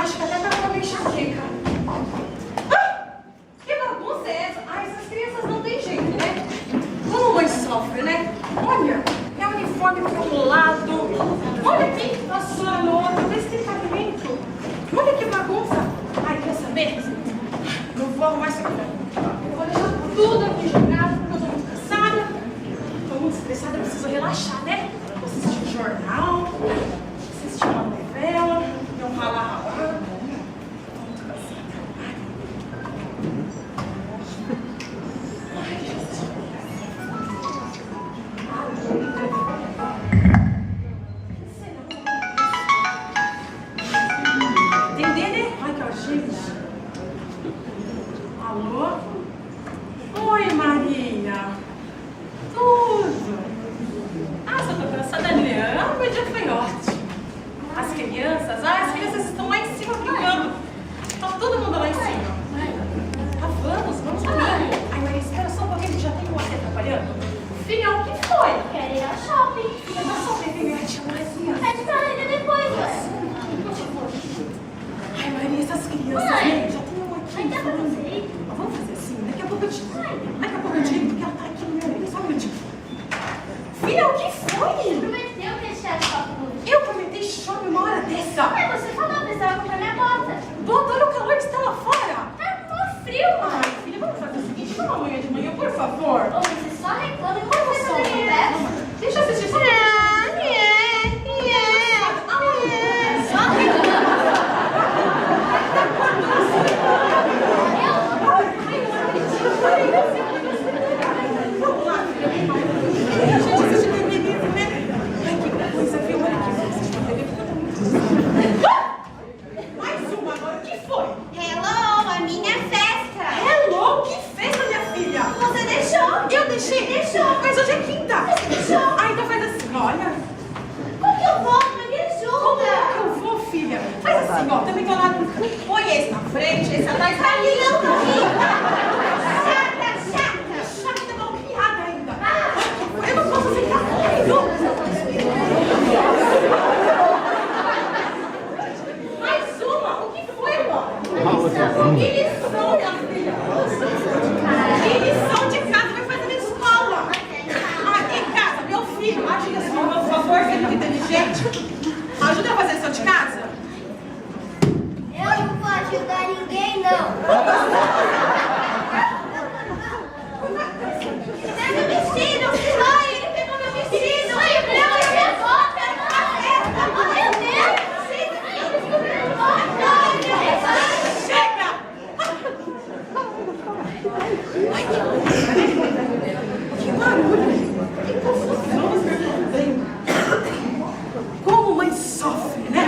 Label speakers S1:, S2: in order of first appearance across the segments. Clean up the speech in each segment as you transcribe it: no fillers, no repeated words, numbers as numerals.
S1: acho que até tá com uma enxaqueca. Ah, que bagunça é essa? Ai, essas crianças não tem jeito, né? Como mãe sofre, né? Olha, é uniforme para um lado. Olha aqui, vassoura no outro. Vê se tem cabimento. Olha que bagunça. Ai, quer saber? Não vou arrumar isso aqui, não. Eu vou deixar tudo aqui jogado, porque eu tô muito cansada. Tô muito estressada, eu preciso relaxar, né? Vou assistir um jornal, assistir uma novela, ter um rala-rala. Tô muito cansada. Entender, né? Ai, que gente. Alô? Oi, Maria. Tudo? Ah, só tô cansada, Adriana. Meu dia foi ótimo. As crianças estão lá em cima brincando. Tá todo mundo lá em cima. Ah, vamos comigo. Ai, Maria, espera só um pouquinho que já tem você atrapalhando. Filhão, o que foi?
S2: Quero ir ao shopping.
S1: Filha, dá só um tempinho, minha tia Maria.
S2: Pede pra ela depois, ué.
S1: Ai, Maria, essas crianças,
S2: Mãe,
S1: né? Já tem uma aqui.
S2: Mas dá pra você ir?
S1: Vamos fazer assim, daqui a pouco eu te digo. Daqui a pouco eu te digo, porque ela tá aqui no meu ouvido, só um minutinho. Filha, o que foi?
S2: Prometeu que ia tirar o shopping hoje.
S1: Eu prometi shopping uma hora dessa.
S2: É, você falou, eu precisava comprar minha bota.
S1: Bota, olha o calor que está lá fora.
S2: Tá mó frio, mãe.
S1: Ai, filha, vamos fazer o seguinte, vamos amanhã de manhã, por favor.
S2: Ô, você só reclama e como você fazer conversa?
S1: Deixa eu assistir só um vamos lá, filha. A gente assiste TV livre, né? Ai, que coisa, viu? Olha aqui, vamos assistir uma TV que tá muito... Mais uma agora, o que foi?
S2: Hello, a minha festa.
S1: Hello, que festa, minha filha?
S2: Você deixou?
S1: Eu deixei?
S2: Deixou.
S1: Mas hoje é quinta.
S2: Você deixou?
S1: Ah, então faz assim, olha.
S2: Como que eu vou? Mas me
S1: Como é que
S2: ajuda.
S1: eu vou, filha? Faz assim, ó, também tô lá. Põe esse na frente, esse atrás.
S2: Camila, eu tô rica. Chata.
S1: Chata, mal criada ainda. Eu não posso aceitar tudo. Mais uma? O que foi, amor? Que lição, minha filha? Que lição de casa vai fazer na escola? Ah, em casa, meu filho, ajuda assim, por favor, filho inteligente. Ajuda a fazer lição de casa?
S2: Eu não vou ajudar ninguém, não. Pega o vestido! Ai, ele pegou meu vestido! Ai, eu quero minha bota! Ai, meu Deus!
S1: Chega! Que barulho! Que confusão! Como mãe sofre, né?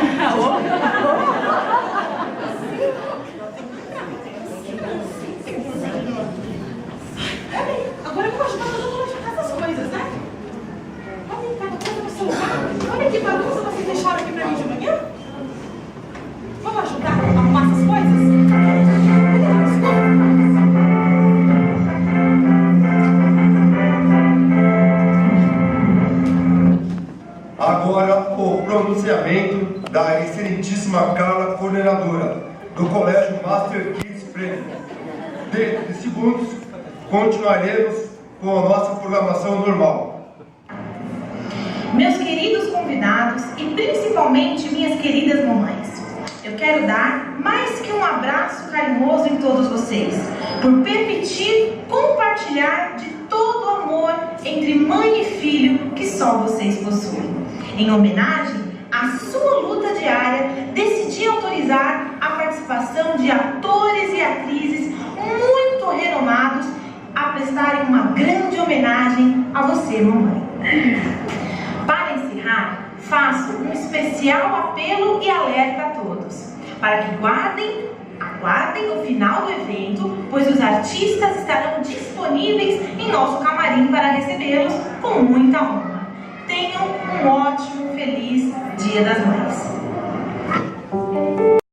S1: Agora eu vou ajudar a fazer essas coisas, né? Olha em cada coisa no celular. Olha que bagunça vocês deixaram aqui pra mim de manhã. Vamos ajudar a arrumar essas coisas?
S3: Agora, o pronunciamento da excelentíssima Carla, coordenadora do Colégio Master Kids Prêmio. Dentro de segundos, continuaremos com a nossa programação normal.
S4: Meus queridos convidados e principalmente minhas queridas mamães, eu quero dar mais que um abraço carinhoso em todos vocês, por permitir compartilhar de todo o amor entre mãe e filho que só vocês possuem. Em homenagem à sua luta diária, decidi autorizar a participação de atores e atrizes muito renomados a prestarem uma grande homenagem a você, mamãe. Para encerrar, faço um especial apelo e alerta a todos, para que aguardem o final do evento, pois os artistas estarão disponíveis em nosso camarim para recebê-los com muita honra. Tenham um ótimo, feliz Dia das Mães.